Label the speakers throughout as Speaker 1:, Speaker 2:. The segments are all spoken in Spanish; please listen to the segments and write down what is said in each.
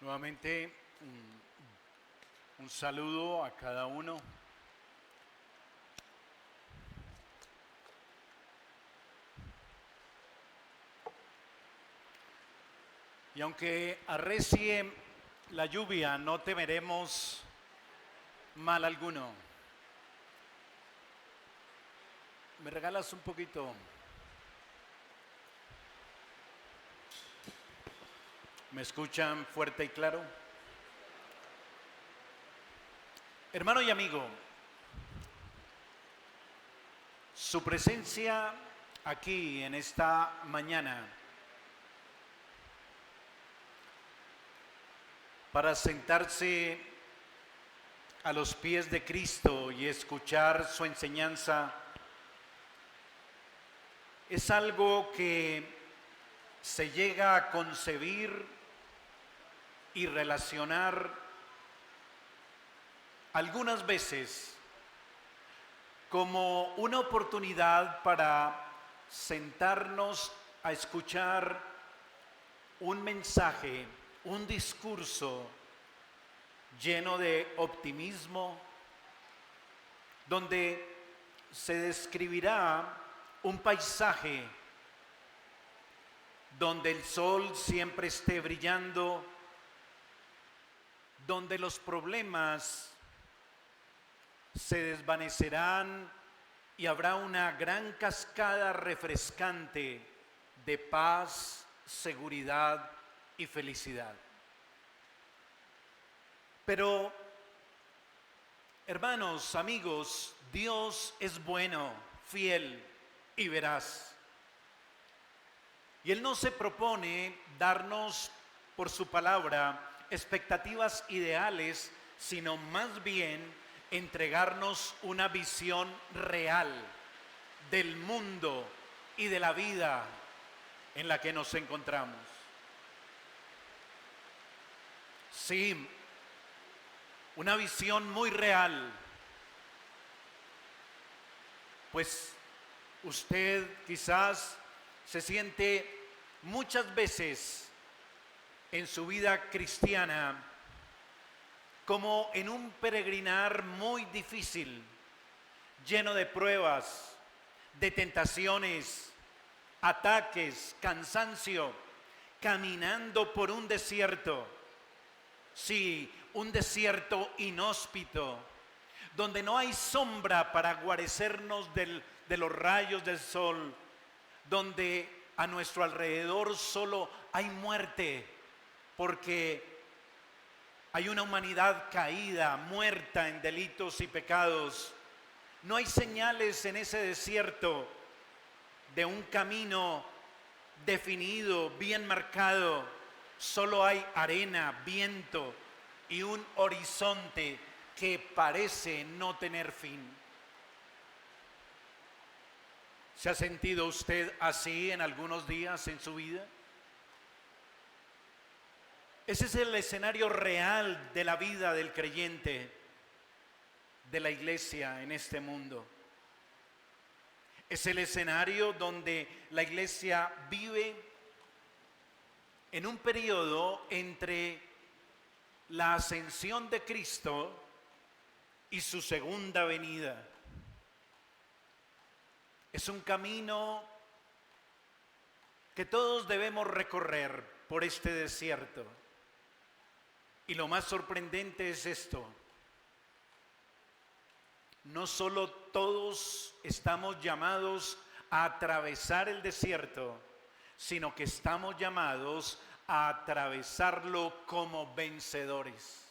Speaker 1: Nuevamente, un saludo a cada uno. Y aunque arrecie la lluvia, no temeremos mal alguno. ¿Me regalas un poquito? ¿Me escuchan fuerte y claro? Hermano y amigo, su presencia aquí en esta mañana para sentarse a los pies de Cristo y escuchar su enseñanza es algo que se llega a concebir y relacionar algunas veces como una oportunidad para sentarnos a escuchar un mensaje, un discurso lleno de optimismo, donde se describirá un paisaje donde el sol siempre esté brillando, donde los problemas se desvanecerán y habrá una gran cascada refrescante de paz, seguridad y felicidad. Pero, hermanos, amigos, Dios es bueno, fiel y veraz. Y Él no se propone darnos por su palabra expectativas ideales, sino más bien entregarnos una visión real del mundo y de la vida en la que nos encontramos. Sí, una visión muy real, pues usted quizás se siente muchas veces en su vida cristiana como en un peregrinar muy difícil, lleno de pruebas, de tentaciones, ataques, cansancio, caminando por un desierto. Sí, un desierto inhóspito, donde no hay sombra para guarecernos de los rayos del sol, donde a nuestro alrededor solo hay muerte, porque hay una humanidad caída, muerta en delitos y pecados. No hay señales en ese desierto de un camino definido, bien marcado. Solo hay arena, viento y un horizonte que parece no tener fin. ¿Se ha sentido usted así en algunos días en su vida? Ese es el escenario real de la vida del creyente, de la iglesia en este mundo. Es el escenario donde la iglesia vive en un periodo entre la ascensión de Cristo y su segunda venida. Es un camino que todos debemos recorrer por este desierto. Y lo más sorprendente es esto: no solo todos estamos llamados a atravesar el desierto, sino que estamos llamados a atravesarlo como vencedores.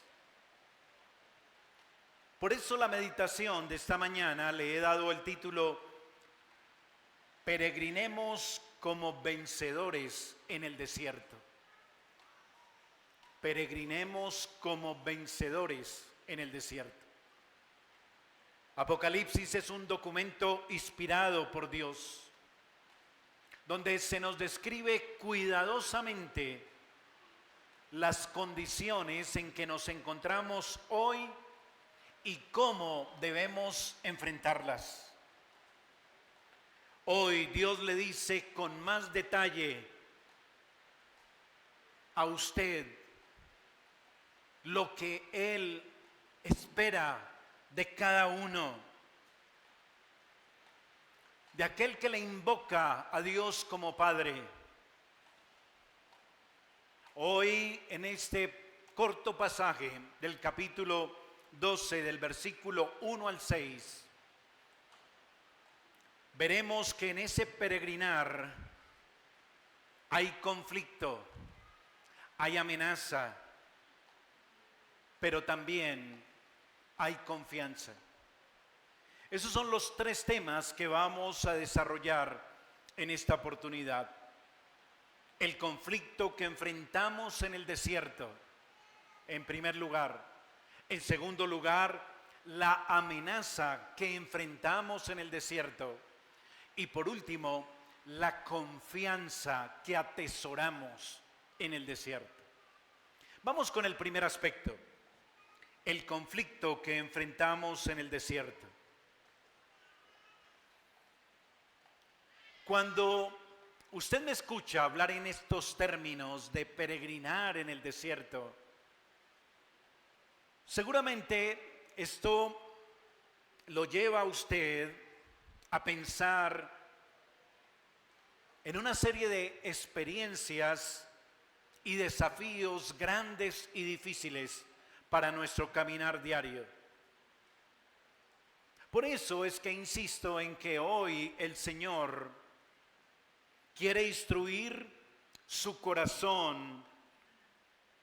Speaker 1: Por eso la meditación de esta mañana le he dado el título: Peregrinemos como vencedores en el desierto. Peregrinemos como vencedores en el desierto. Apocalipsis es un documento inspirado por Dios, donde se nos describe cuidadosamente las condiciones en que nos encontramos hoy y cómo debemos enfrentarlas. Hoy Dios le dice con más detalle a usted lo que Él espera de cada uno, de aquel que le invoca a Dios como Padre. Hoy, en este corto pasaje del capítulo 12, del versículo 1 al 6, veremos que en ese peregrinar hay conflicto, hay amenaza, pero también hay confianza. Esos son los tres temas que vamos a desarrollar en esta oportunidad. El conflicto que enfrentamos en el desierto, en primer lugar. En segundo lugar, la amenaza que enfrentamos en el desierto. Y por último, la confianza que atesoramos en el desierto. Vamos con el primer aspecto, el conflicto que enfrentamos en el desierto. Cuando usted me escucha hablar en estos términos de peregrinar en el desierto, seguramente esto lo lleva a usted a pensar en una serie de experiencias y desafíos grandes y difíciles para nuestro caminar diario. Por eso es que insisto en que hoy el Señor quiere instruir su corazón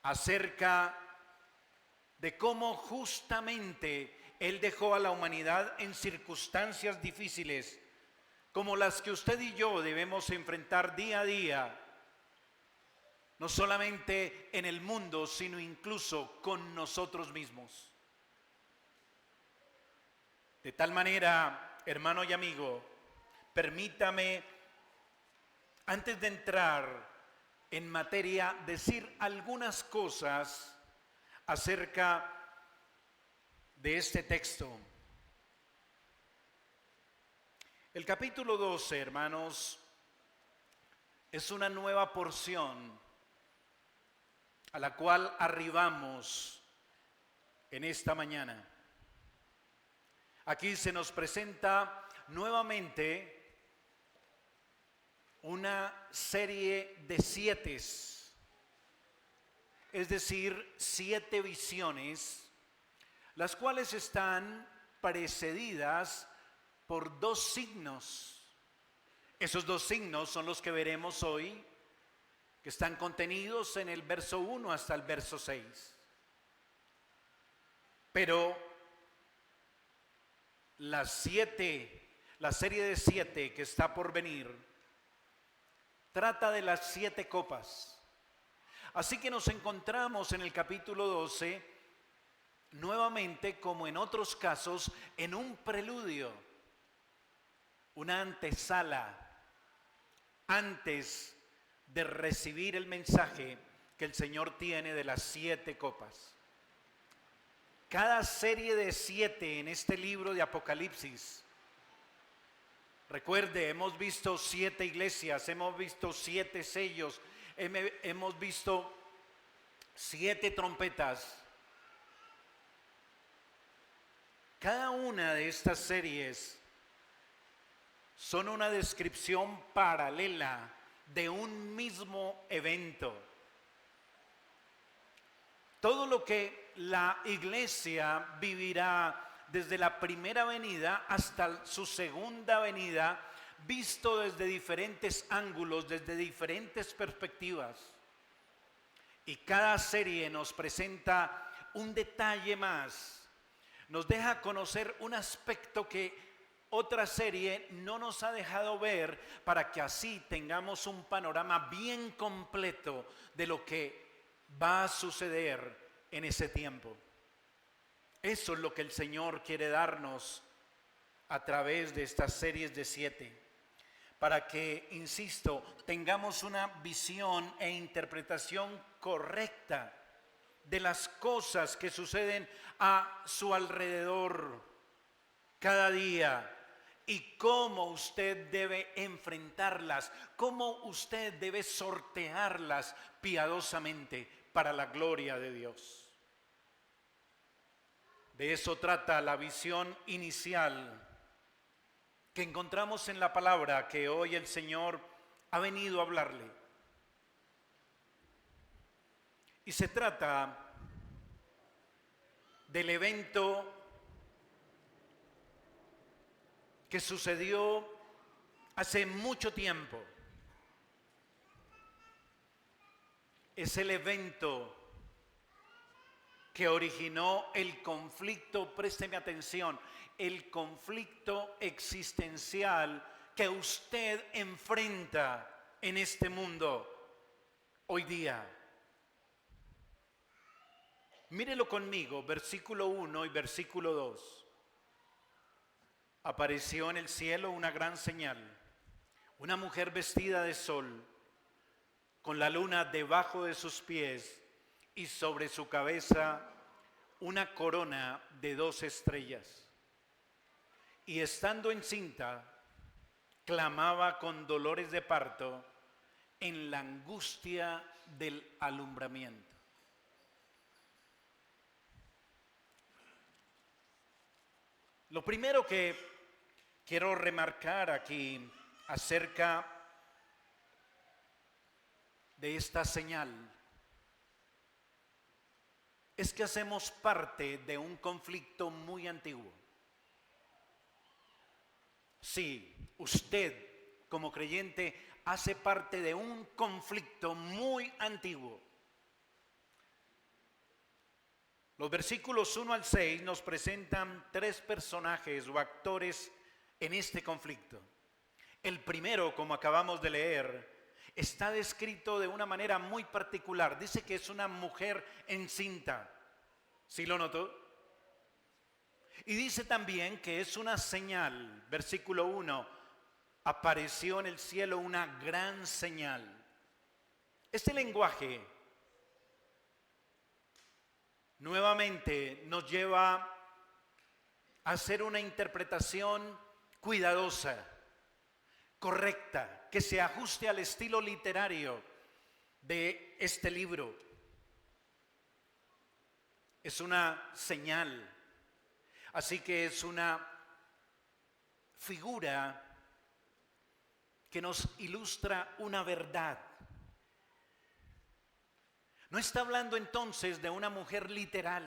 Speaker 1: acerca de cómo justamente Él dejó a la humanidad en circunstancias difíciles, como las que usted y yo debemos enfrentar día a día, no solamente en el mundo, sino incluso con nosotros mismos. De tal manera, hermano y amigo, permítame, antes de entrar en materia, decir algunas cosas acerca de este texto. El capítulo 12, hermanos, es una nueva porción a la cual arribamos en esta mañana. Aquí se nos presenta nuevamente una serie de 7, es decir, 7 visiones, las cuales están precedidas por 2 signos. Esos 2 signos son los que veremos hoy, que están contenidos en el verso 1 hasta el verso 6. Pero la serie de 7 que está por venir, trata de las 7 copas. Así que nos encontramos en el capítulo 12, nuevamente, como en otros casos, en un preludio, una antesala, antes de recibir el mensaje que el Señor tiene de las 7 copas. Cada serie de 7 en este libro de Apocalipsis, recuerde, hemos visto 7 iglesias, hemos visto 7 sellos, hemos visto 7 trompetas. Cada una de estas series son una descripción paralela de un mismo evento. Todo lo que la iglesia vivirá desde la primera venida hasta su segunda venida, visto desde diferentes ángulos, desde diferentes perspectivas. Y cada serie nos presenta un detalle más, nos deja conocer un aspecto que otra serie no nos ha dejado ver, para que así tengamos un panorama bien completo de lo que va a suceder en ese tiempo. Eso es lo que el Señor quiere darnos a través de estas series de 7, para que, insisto, tengamos una visión e interpretación correcta de las cosas que suceden a su alrededor cada día y cómo usted debe enfrentarlas, cómo usted debe sortearlas piadosamente para la gloria de Dios. De eso trata la visión inicial que encontramos en la palabra que hoy el Señor ha venido a hablarle. Y se trata del evento que sucedió hace mucho tiempo. Es el evento que originó el conflicto, présteme atención, el conflicto existencial que usted enfrenta en este mundo hoy día. Mírelo conmigo, versículo 1 y versículo 2. Apareció en el cielo una gran señal, una mujer vestida de sol, con la luna debajo de sus pies y sobre su cabeza una corona de 2 estrellas. Y estando encinta, clamaba con dolores de parto en la angustia del alumbramiento. Lo primero que quiero remarcar aquí acerca de esta señal es que hacemos parte de un conflicto muy antiguo. Sí, usted como creyente hace parte de un conflicto muy antiguo. Los versículos 1 al 6 nos presentan 3 personajes o actores en este conflicto. El primero, como acabamos de leer, está descrito de una manera muy particular. Dice que es una mujer encinta. ¿Sí lo notó? Y dice también que es una señal. Versículo 1, apareció en el cielo una gran señal. Este lenguaje nuevamente nos lleva a hacer una interpretación cuidadosa, correcta, que se ajuste al estilo literario de este libro. Es una señal, así que es una figura que nos ilustra una verdad. No está hablando entonces de una mujer literal.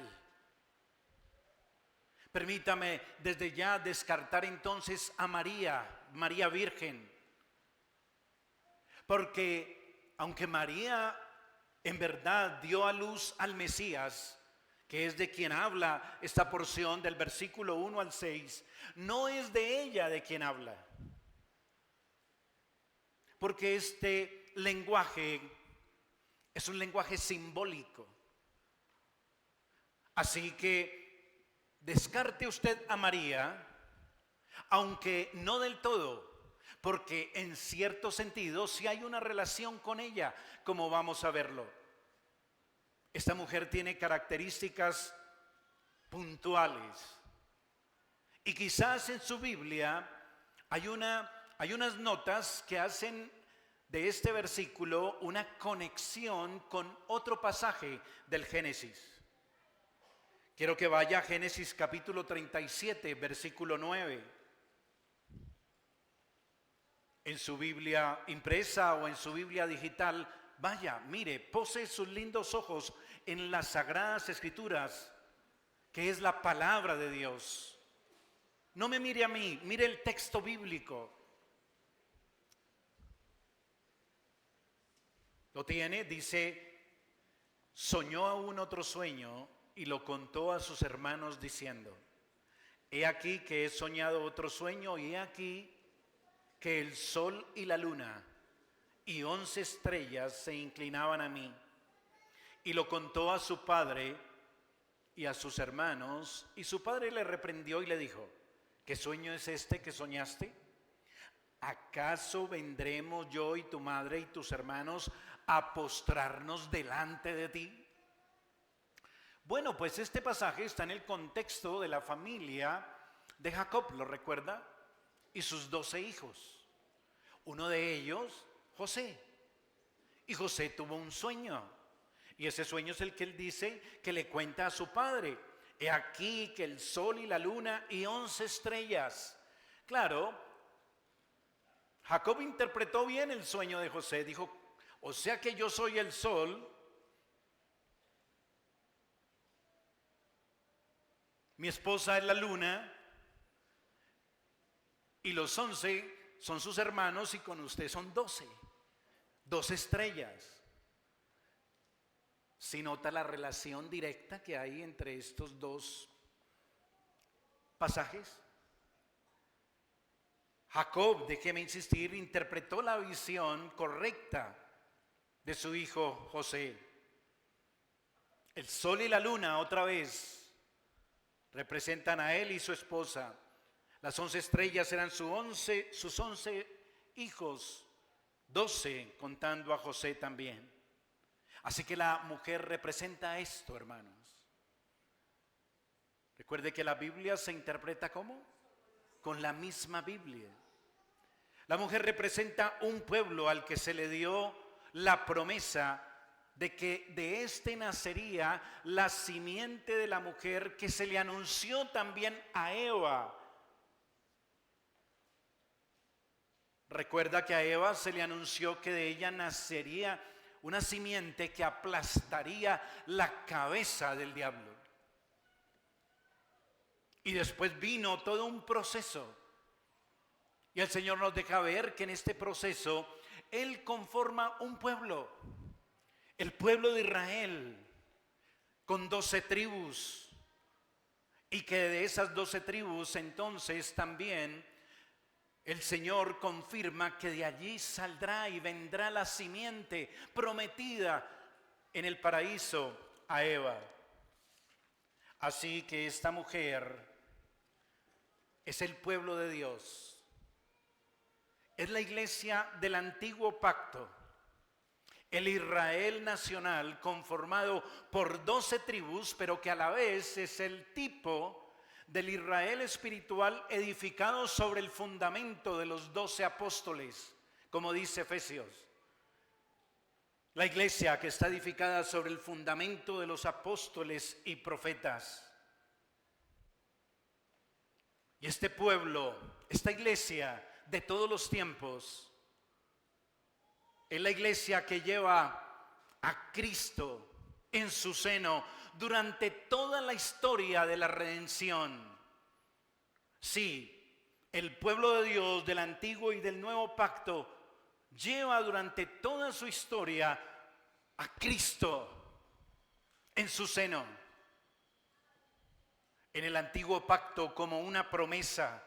Speaker 1: Permítame desde ya descartar entonces a María, María Virgen. Porque aunque María en verdad dio a luz al Mesías, que es de quien habla esta porción del versículo 1 al 6, no es de ella de quien habla. Porque este lenguaje es un lenguaje simbólico. Así que descarte usted a María, aunque no del todo, porque en cierto sentido sí hay una relación con ella, como vamos a verlo. Esta mujer tiene características puntuales. Y quizás en su Biblia hay unas notas que hacen de este versículo una conexión con otro pasaje del Génesis. Quiero que vaya a Génesis capítulo 37, versículo 9. En su Biblia impresa o en su Biblia digital, vaya, mire, pose sus lindos ojos en las Sagradas Escrituras, que es la palabra de Dios. No me mire a mí, mire el texto bíblico. ¿Lo tiene? Dice, soñó aún otro sueño y lo contó a sus hermanos diciendo, he aquí que he soñado otro sueño y he aquí que el sol y la luna y 11 estrellas se inclinaban a mí. Y lo contó a su padre y a sus hermanos, y su padre le reprendió y le dijo, ¿qué sueño es este que soñaste? ¿Acaso vendremos yo y tu madre y tus hermanos a postrarnos delante de ti? Bueno, pues este pasaje está en el contexto de la familia de Jacob, ¿lo recuerda? Y sus 12 hijos. Uno de ellos, José. Y José tuvo un sueño. Y ese sueño es el que él dice que le cuenta a su padre. He aquí que el sol y la luna y 11 estrellas. Claro, Jacob interpretó bien el sueño de José. Dijo, o sea que yo soy el sol, mi esposa es la luna, y los 11 son sus hermanos, y con usted son 12 estrellas. Si nota la relación directa que hay entre estos dos pasajes. Jacob, déjeme insistir, interpretó la visión correcta de su hijo José. El sol y la luna otra vez representan a él y su esposa. Las 11 estrellas eran sus 11 hijos, 12 contando a José también. Así que la mujer representa esto, hermanos. Recuerde que la Biblia se interpreta ¿cómo? Con la misma Biblia. La mujer representa un pueblo al que se le dio la promesa de que de este nacería la simiente de la mujer, que se le anunció también a Eva. Recuerda que a Eva se le anunció que de ella nacería una simiente que aplastaría la cabeza del diablo. Y después vino todo un proceso. Y el Señor nos deja ver que en este proceso Él conforma un pueblo. El pueblo de Israel, con 12 tribus. Y que de esas 12 tribus entonces también el Señor confirma que de allí saldrá y vendrá la simiente prometida en el paraíso a Eva. Así que esta mujer es el pueblo de Dios. Es la iglesia del antiguo pacto. El Israel nacional conformado por 12 tribus, pero que a la vez es el tipo del Israel espiritual edificado sobre el fundamento de los 12 apóstoles, como dice Efesios. La iglesia que está edificada sobre el fundamento de los apóstoles y profetas. Y este pueblo, esta iglesia de todos los tiempos, es la iglesia que lleva a Cristo en su seno durante toda la historia de la redención. Sí, el pueblo de Dios del antiguo y del nuevo pacto lleva durante toda su historia a Cristo en su seno. En el antiguo pacto como una promesa,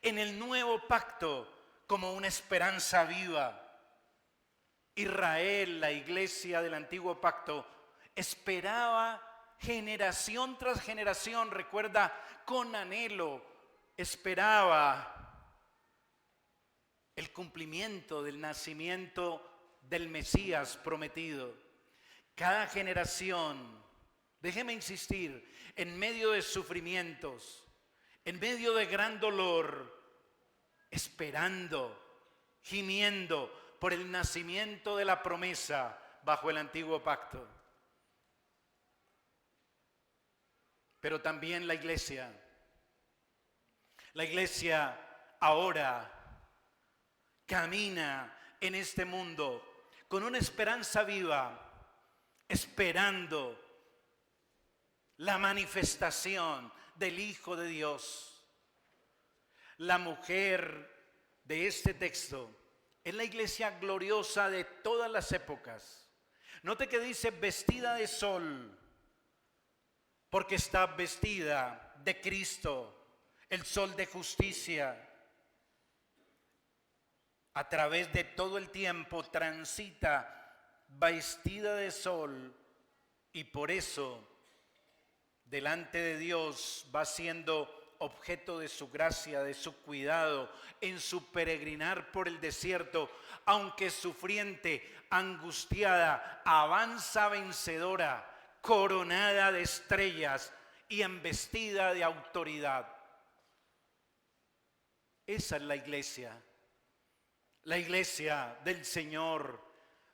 Speaker 1: en el nuevo pacto como una esperanza viva. Israel, la iglesia del antiguo pacto, esperaba generación tras generación, recuerda, con anhelo, esperaba el cumplimiento del nacimiento del Mesías prometido. Cada generación, déjeme insistir, en medio de sufrimientos, en medio de gran dolor, esperando, gimiendo por el nacimiento de la promesa bajo el antiguo pacto. Pero también la iglesia ahora camina en este mundo con una esperanza viva, esperando la manifestación del Hijo de Dios. La mujer de este texto es la iglesia gloriosa de todas las épocas. Note que dice vestida de sol, porque está vestida de Cristo, el sol de justicia. A través de todo el tiempo transita vestida de sol, y por eso delante de Dios va siendo objeto de su gracia, de su cuidado, en su peregrinar por el desierto, aunque sufriente, angustiada, avanza vencedora, coronada de estrellas y embestida de autoridad. Esa es la iglesia del Señor,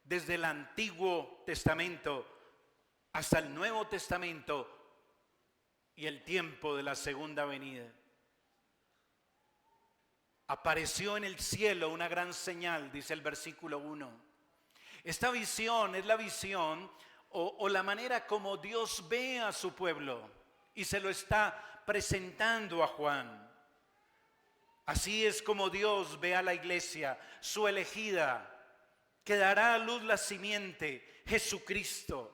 Speaker 1: desde el Antiguo Testamento hasta el Nuevo Testamento. y el tiempo de la segunda venida. Apareció en el cielo una gran señal, dice el versículo 1. Esta visión es la visión o la manera como Dios ve a su pueblo y se lo está presentando a Juan. Así es como Dios ve a la iglesia, su elegida, que dará a luz la simiente, Jesucristo,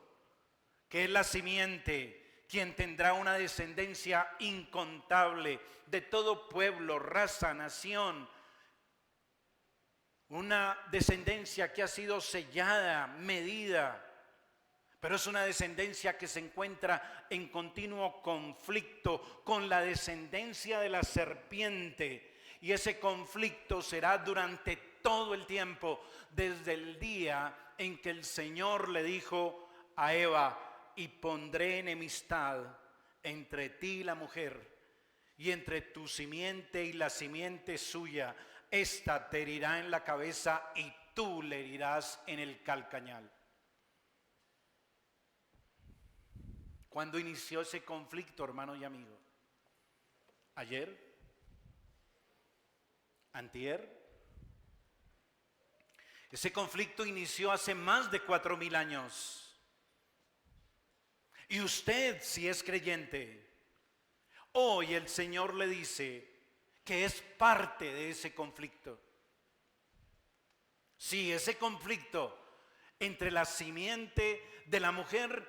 Speaker 1: que es la simiente, quien tendrá una descendencia incontable de todo pueblo, raza, nación. Una descendencia que ha sido sellada, medida, pero es una descendencia que se encuentra en continuo conflicto con la descendencia de la serpiente. Y ese conflicto será durante todo el tiempo, desde el día en que el Señor le dijo a Eva: y pondré enemistad entre ti y la mujer, y entre tu simiente y la simiente suya. Esta te herirá en la cabeza y tú le herirás en el calcañar. ¿Cuándo inició ese conflicto, hermano y amigo? ¿Ayer? ¿Antier? Ese conflicto inició hace más de 4000 años. Y usted, si es creyente, hoy el Señor le dice que es parte de ese conflicto. Sí, ese conflicto entre la simiente de la mujer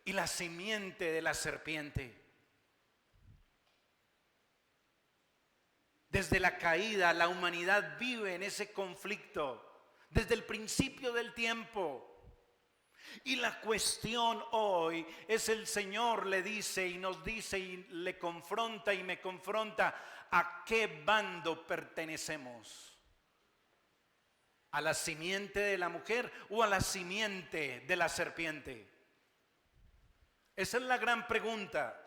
Speaker 1: y la simiente de la serpiente. Desde la caída, la humanidad vive en ese conflicto, desde el principio del tiempo. Y la cuestión hoy es: el Señor le dice y nos dice y le confronta y me confronta, ¿a qué bando pertenecemos? ¿A la simiente de la mujer o a la simiente de la serpiente? Esa es la gran pregunta.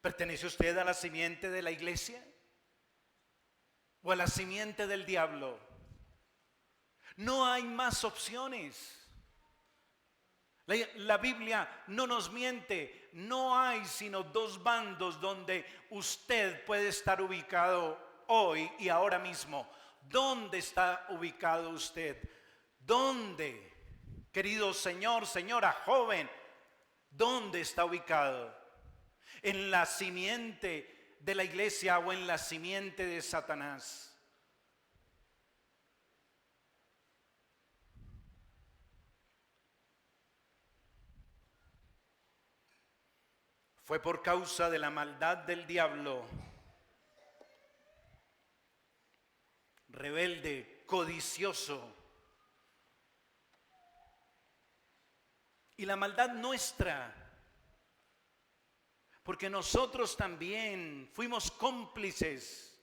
Speaker 1: ¿Pertenece usted a la simiente de la iglesia o a la simiente del diablo? No hay más opciones. La Biblia no nos miente. No hay sino dos bandos donde usted puede estar ubicado hoy y ahora mismo. ¿Dónde está ubicado usted? ¿Dónde, querido señor, señora, joven? ¿Dónde está ubicado? ¿En la simiente de la iglesia o en la simiente de Satanás? Fue por causa de la maldad del diablo, rebelde, codicioso, y la maldad nuestra, porque nosotros también fuimos cómplices.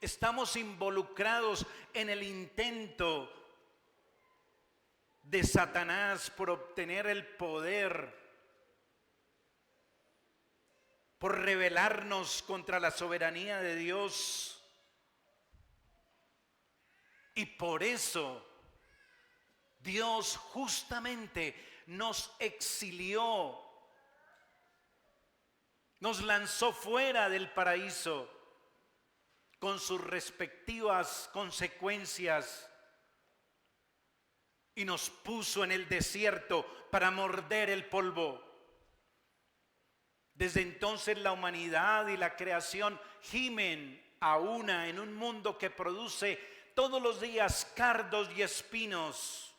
Speaker 1: Estamos involucrados en el intento de Satanás por obtener el poder, por rebelarnos contra la soberanía de Dios. Y por eso Dios justamente nos exilió, nos lanzó fuera del paraíso con sus respectivas consecuencias y nos puso en el desierto para morder el polvo. Desde entonces la humanidad y la creación gimen a una en un mundo que produce todos los días cardos y espinos.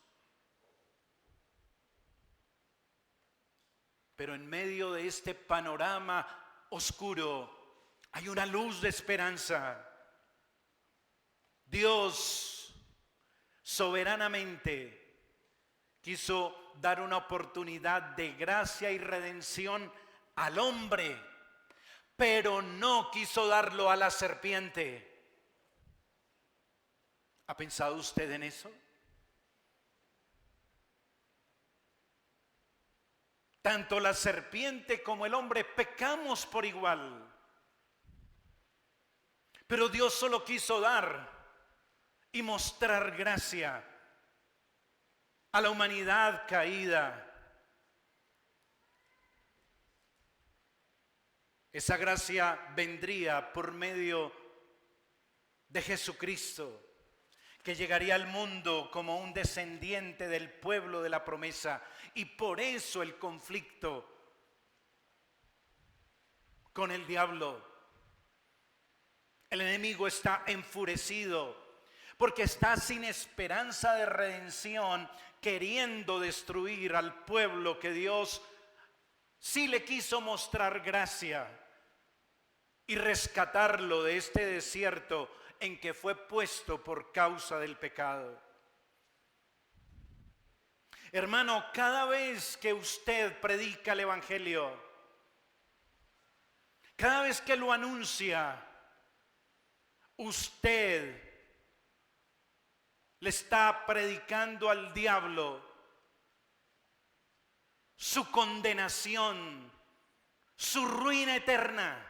Speaker 1: Pero en medio de este panorama oscuro hay una luz de esperanza. Dios soberanamente quiso dar una oportunidad de gracia y redención al hombre, pero no quiso darlo a la serpiente. ¿Ha pensado usted en eso? Tanto la serpiente como el hombre pecamos por igual. Pero Dios solo quiso dar y mostrar gracia a la humanidad caída. Esa gracia vendría por medio de Jesucristo, que llegaría al mundo como un descendiente del pueblo de la promesa. Y por eso el conflicto con el diablo. El enemigo está enfurecido porque está sin esperanza de redención, queriendo destruir al pueblo que Dios sí le quiso mostrar gracia y rescatarlo de este desierto en que fue puesto por causa del pecado. Hermano, cada vez que usted predica el evangelio, cada vez que lo anuncia, usted le está predicando al diablo su condenación, su ruina eterna.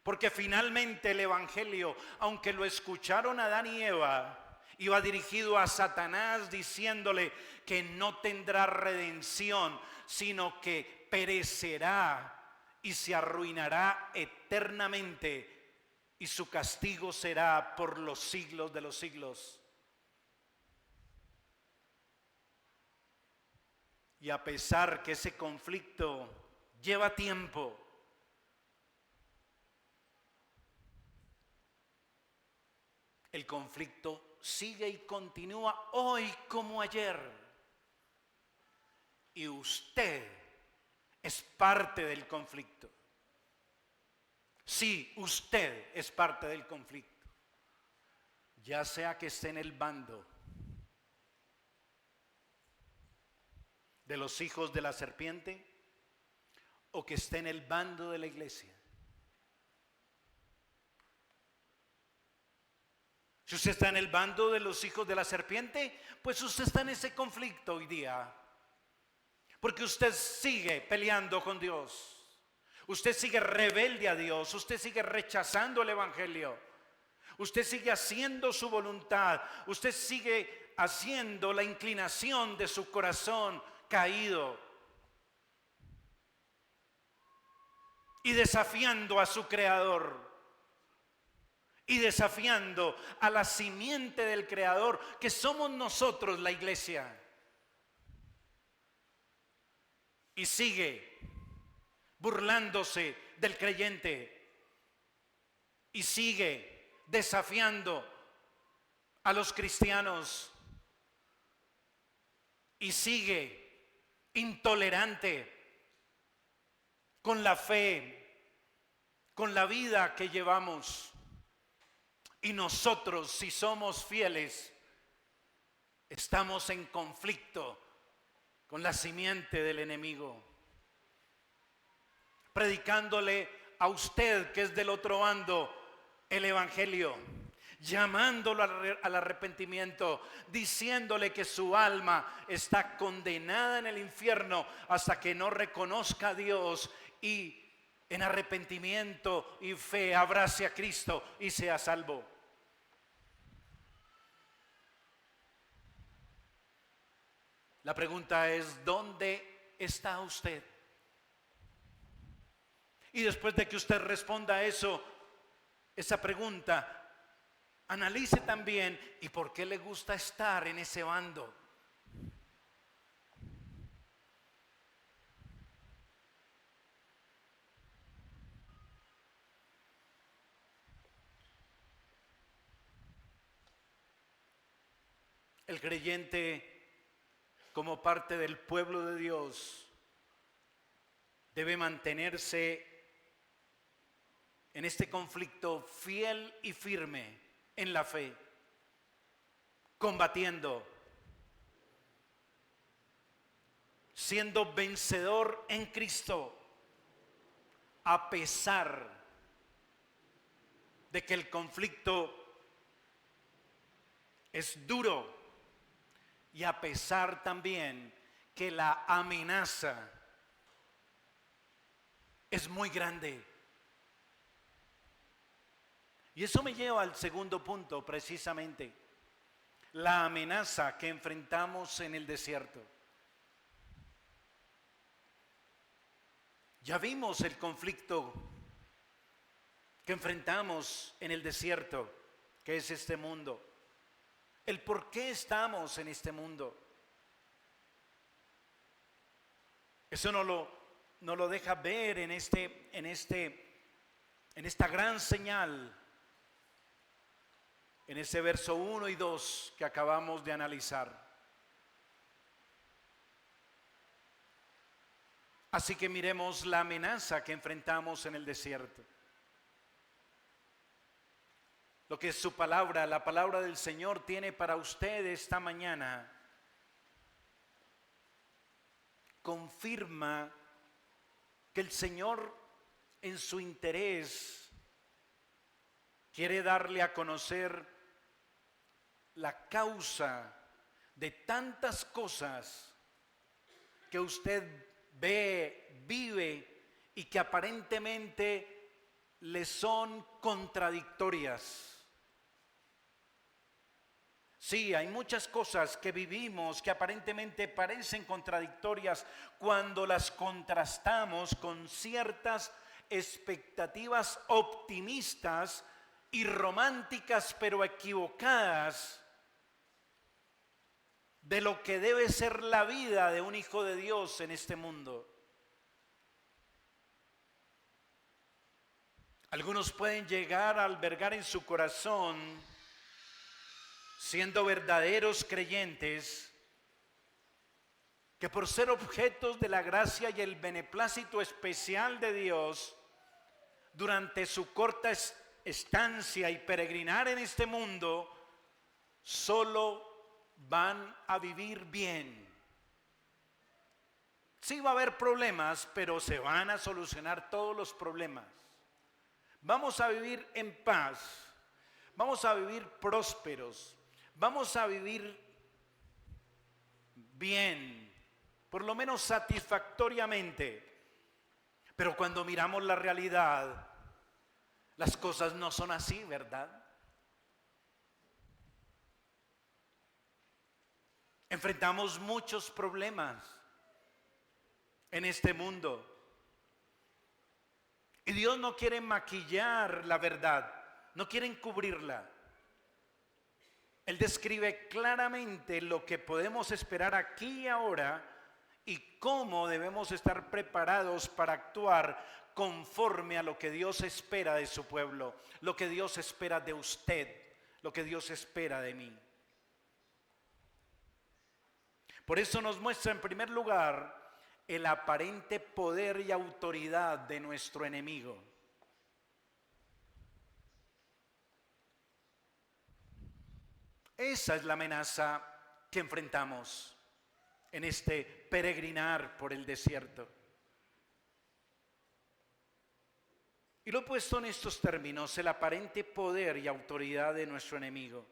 Speaker 1: Porque finalmente el evangelio, aunque lo escucharon Adán y Eva, iba dirigido a Satanás diciéndole que no tendrá redención, sino que perecerá y se arruinará eternamente, y su castigo será por los siglos de los siglos. Y a pesar que ese conflicto lleva tiempo, el conflicto sigue y continúa hoy como ayer. Y usted es parte del conflicto. Sí, usted es parte del conflicto. Ya sea que esté en el bando de los hijos de la serpiente o que esté en el bando de la iglesia. Si usted está en el bando de los hijos de la serpiente, pues usted está en ese conflicto hoy día. Porque usted sigue peleando con Dios. Usted sigue rebelde a Dios. Usted sigue rechazando el evangelio. Usted sigue haciendo su voluntad. Usted sigue haciendo la inclinación de su corazón caído. Y desafiando a su Creador. Y desafiando a la simiente del Creador, que somos nosotros, la iglesia. Y sigue burlándose del creyente. Y sigue desafiando a los cristianos. Y sigue intolerante con la fe, con la vida que llevamos. Y nosotros, si somos fieles, estamos en conflicto con la simiente del enemigo, predicándole a usted que es del otro bando el evangelio, llamándolo al arrepentimiento, diciéndole que su alma está condenada en el infierno hasta que no reconozca a Dios y en arrepentimiento y fe abrace a Cristo y sea salvo. La pregunta es, ¿dónde está usted? Y después de que usted responda a esa pregunta, analice también, ¿y por qué le gusta estar en ese bando? El creyente, como parte del pueblo de Dios, debe mantenerse en este conflicto fiel y firme en la fe, combatiendo, siendo vencedor en Cristo, a pesar de que el conflicto es duro y a pesar también que la amenaza es muy grande. Y eso me lleva al segundo punto, precisamente, la amenaza que enfrentamos en el desierto. Ya vimos el conflicto que enfrentamos en el desierto, que es este mundo. El por qué estamos en este mundo. Eso no lo deja ver en esta gran señal, en ese verso 1 y 2 que acabamos de analizar. Así que miremos la amenaza que enfrentamos en el desierto. Lo que es su palabra, la palabra del Señor tiene para usted esta mañana, confirma que el Señor en su interés quiere darle a conocer la causa de tantas cosas que usted ve, vive y que aparentemente le son contradictorias. Sí, hay muchas cosas que vivimos que aparentemente parecen contradictorias cuando las contrastamos con ciertas expectativas optimistas y románticas pero equivocadas de lo que debe ser la vida de un hijo de Dios en este mundo. Algunos pueden llegar a albergar en su corazón, siendo verdaderos creyentes, que por ser objetos de la gracia y el beneplácito especial de Dios, durante su corta estancia y peregrinar en este mundo, solo van a vivir bien. Sí va a haber problemas, pero se van a solucionar todos los problemas. Vamos a vivir en paz, vamos a vivir prósperos, vamos a vivir bien, por lo menos satisfactoriamente. Pero cuando miramos la realidad, las cosas no son así, ¿verdad? Enfrentamos muchos problemas en este mundo. Y Dios no quiere maquillar la verdad, no quiere encubrirla. Él describe claramente lo que podemos esperar aquí y ahora y cómo debemos estar preparados para actuar conforme a lo que Dios espera de su pueblo, lo que Dios espera de usted, lo que Dios espera de mí. Por eso nos muestra en primer lugar el aparente poder y autoridad de nuestro enemigo. Esa es la amenaza que enfrentamos en este peregrinar por el desierto. Y lo he puesto en estos términos, el aparente poder y autoridad de nuestro enemigo.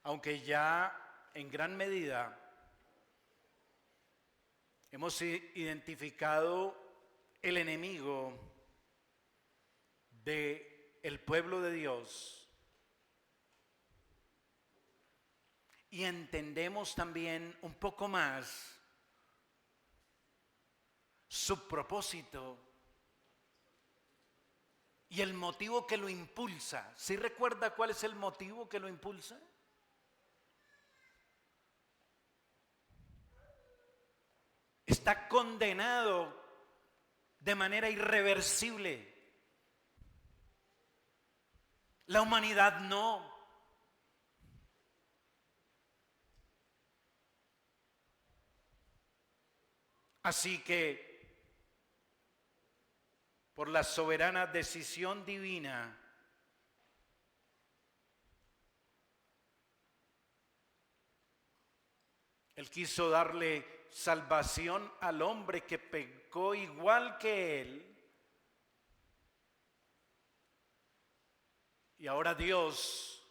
Speaker 1: Aunque ya en gran medida hemos identificado el enemigo del pueblo de Dios y entendemos también un poco más su propósito y el motivo que lo impulsa. ¿Sí recuerda cuál es el motivo que lo impulsa? Está condenado de manera irreversible. La humanidad no. Así que, por la soberana decisión divina, Él quiso darle salvación al hombre que pecó igual que él. Y ahora Dios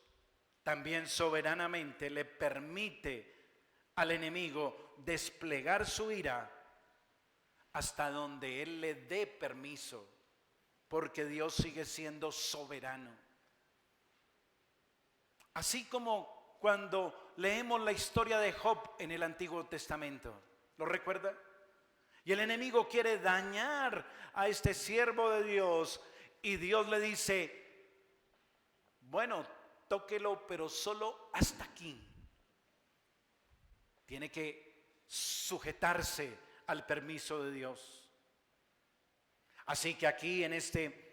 Speaker 1: también soberanamente le permite al enemigo desplegar su ira hasta donde Él le dé permiso, porque Dios sigue siendo soberano. Así como cuando leemos la historia de Job en el Antiguo Testamento. ¿Lo recuerda? Y el enemigo quiere dañar a este siervo de Dios y Dios le dice, bueno, tóquelo, pero solo hasta aquí. Tiene que sujetarse al permiso de Dios. Así que aquí en este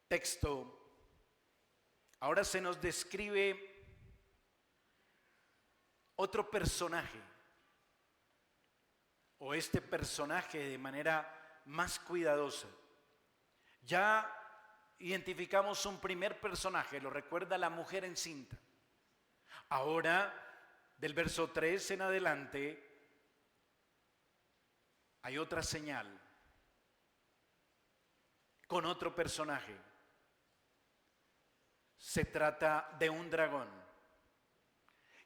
Speaker 1: texto, ahora se nos describe otro personaje, o este personaje de manera más cuidadosa. Ya identificamos un primer personaje, lo recuerda la mujer encinta. Ahora, del verso 3 en adelante, hay otra señal con otro personaje. Se trata de un dragón.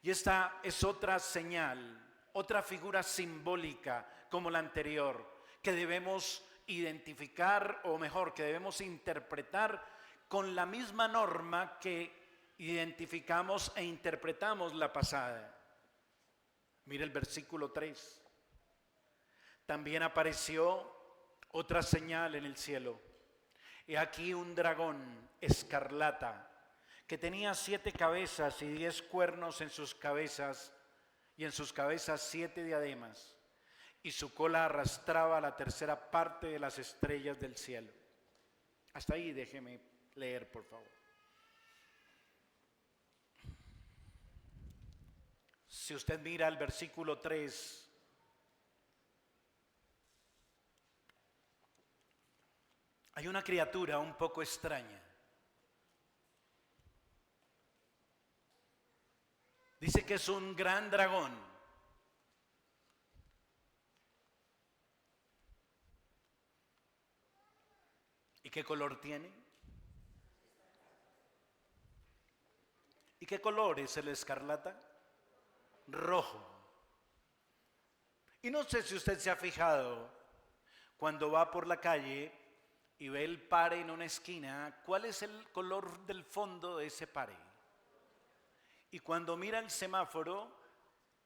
Speaker 1: Y esta es otra señal, otra figura simbólica como la anterior, que debemos identificar, o mejor, que debemos interpretar con la misma norma que identificamos e interpretamos la pasada. Mira el versículo 3. También apareció otra señal en el cielo. He aquí un dragón escarlata que tenía 7 cabezas y 10 cuernos en sus cabezas, y en sus cabezas 7 diademas, y su cola arrastraba la tercera parte de las estrellas del cielo. Hasta ahí déjeme leer, por favor. Si usted mira el versículo 3, hay una criatura un poco extraña. Dice que es un gran dragón. ¿Y qué color tiene? ¿Y qué color es el escarlata? Rojo. Y no sé si usted se ha fijado, cuando va por la calle y ve el pare en una esquina, ¿cuál es el color del fondo de ese pare? Y cuando mira el semáforo,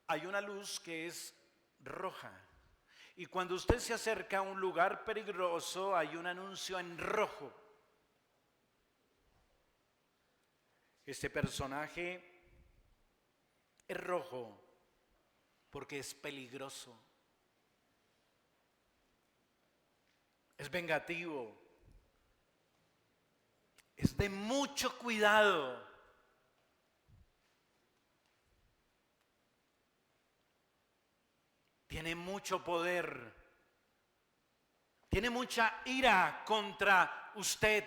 Speaker 1: hay una luz que es roja. Y cuando usted se acerca a un lugar peligroso, hay un anuncio en rojo. Este personaje es rojo porque es peligroso, es vengativo, es de mucho cuidado. Tiene mucho poder, tiene mucha ira contra usted.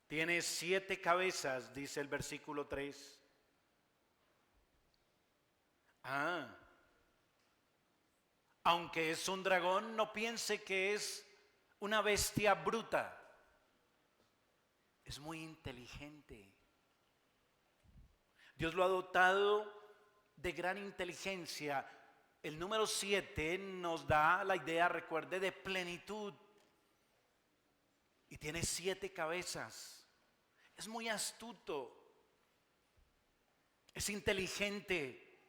Speaker 1: Tiene 7 cabezas, dice el versículo 3. Aunque es un dragón, no piense que es una bestia bruta. Es muy inteligente. Dios lo ha dotado de gran inteligencia. El número 7 nos da la idea, recuerde, de plenitud. Y tiene 7 cabezas. Es muy astuto. Es inteligente.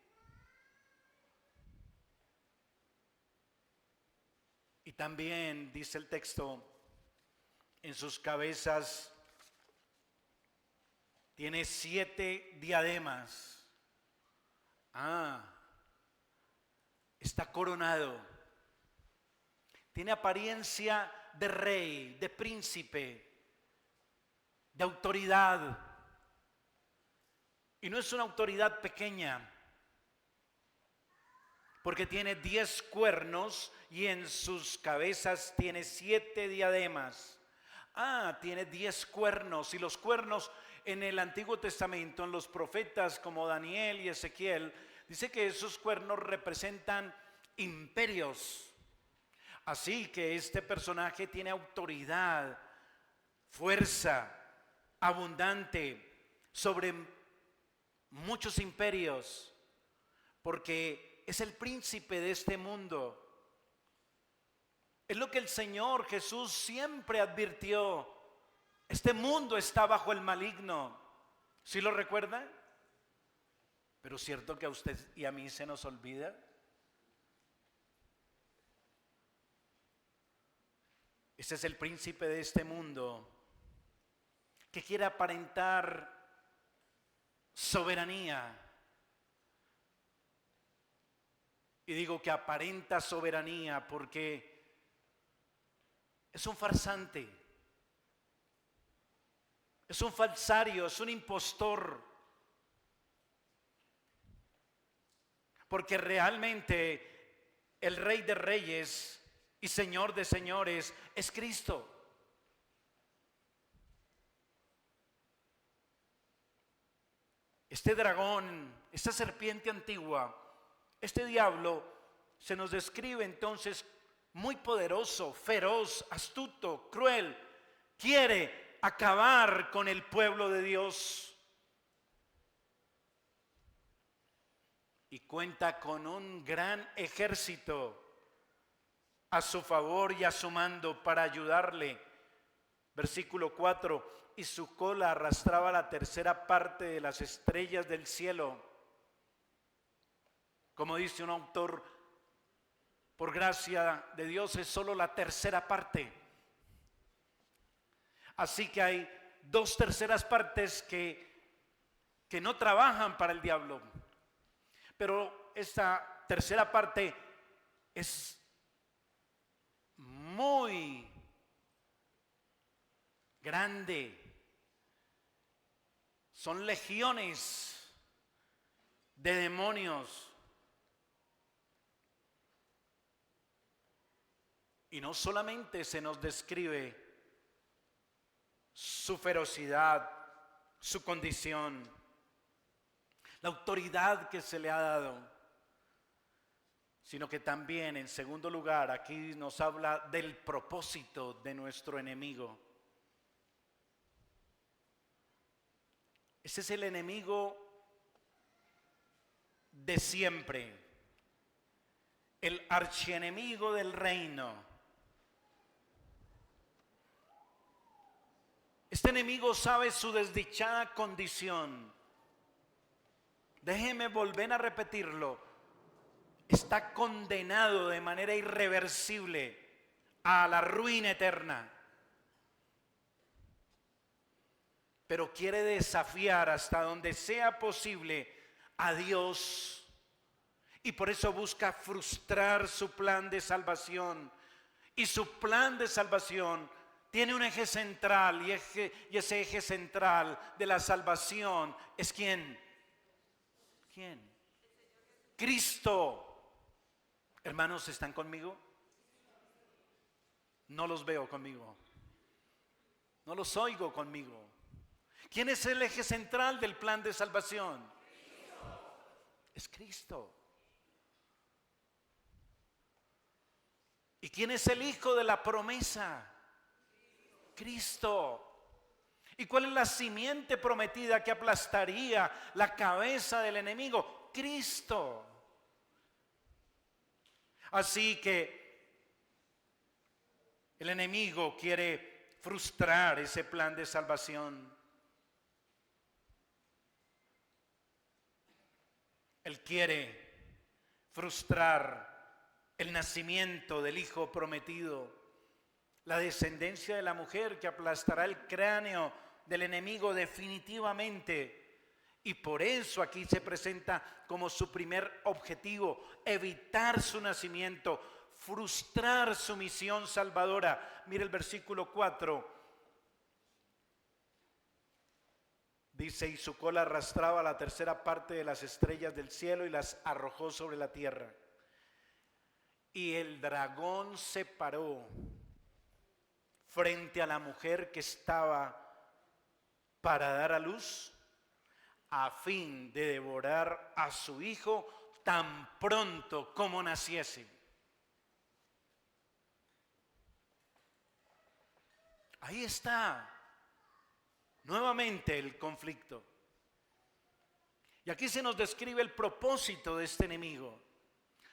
Speaker 1: Y también, dice el texto, en sus cabezas tiene 7 diademas. Está coronado. Tiene apariencia de rey, de príncipe, de autoridad. Y no es una autoridad pequeña, porque tiene 10 cuernos y en sus cabezas tiene 7 diademas. Tiene 10 cuernos, y los cuernos en el Antiguo Testamento, en los profetas como Daniel y Ezequiel, dice que esos cuernos representan imperios. Así que este personaje tiene autoridad, fuerza abundante sobre muchos imperios, porque es el príncipe de este mundo. Es lo que el Señor Jesús siempre advirtió Este mundo está bajo el maligno. ¿Sí lo recuerda? Pero cierto que a usted y a mí se nos olvida. Ese es el príncipe de este mundo que quiere aparentar soberanía. Y digo que aparenta soberanía porque es un farsante, es un falsario, es un impostor. Porque realmente el Rey de Reyes y Señor de Señores es Cristo. Este dragón, esta serpiente antigua, este diablo se nos describe entonces muy poderoso, feroz, astuto, cruel. Quiere acabar con el pueblo de Dios. Y cuenta con un gran ejército a su favor y a su mando para ayudarle. Versículo 4, y su cola arrastraba la tercera parte de las estrellas del cielo. Como dice un autor, por gracia de Dios es solo la tercera parte. Así que hay 2/3 partes que no trabajan para el diablo. Pero esta tercera parte es muy grande. Son legiones de demonios. Y no solamente se nos describe su ferocidad, su condición, la autoridad que se le ha dado, sino que también, en segundo lugar, aquí nos habla del propósito de nuestro enemigo. Ese es el enemigo de siempre, el archienemigo del reino. Este enemigo sabe su desdichada condición. Déjeme volver a repetirlo. Está condenado de manera irreversible a la ruina eterna. Pero quiere desafiar hasta donde sea posible a Dios. Y por eso busca frustrar su plan de salvación. Y su plan de salvación tiene un eje central. Y ese eje central de la salvación es ¿quién? ¿Quién? Cristo. Hermanos, ¿están conmigo? No los veo conmigo. No los oigo conmigo. ¿Quién es el eje central del plan de salvación? Cristo. Es Cristo. ¿Y quién es el hijo de la promesa? Cristo. ¿Y cuál es la simiente prometida que aplastaría la cabeza del enemigo? Cristo. Así que el enemigo quiere frustrar ese plan de salvación. Él quiere frustrar el nacimiento del hijo prometido, la descendencia de la mujer que aplastará el cráneo del enemigo definitivamente. Y por eso aquí se presenta como su primer objetivo, evitar su nacimiento, frustrar su misión salvadora. Mire el versículo 4. Dice, y su cola arrastraba la tercera parte de las estrellas del cielo y las arrojó sobre la tierra. Y el dragón se paró frente a la mujer que estaba para dar a luz, a fin de devorar a su hijo tan pronto como naciese. Ahí está nuevamente el conflicto. Y aquí se nos describe el propósito de este enemigo.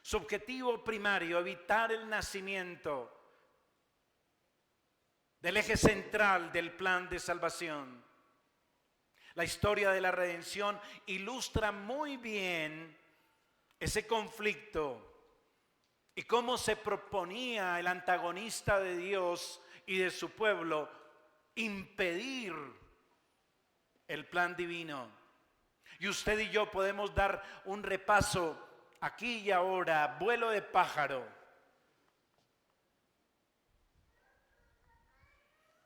Speaker 1: Su objetivo primario, evitar el nacimiento del eje central del plan de salvación. La historia de la redención ilustra muy bien ese conflicto y cómo se proponía el antagonista de Dios y de su pueblo impedir el plan divino. Y usted y yo podemos dar un repaso aquí y ahora, vuelo de pájaro,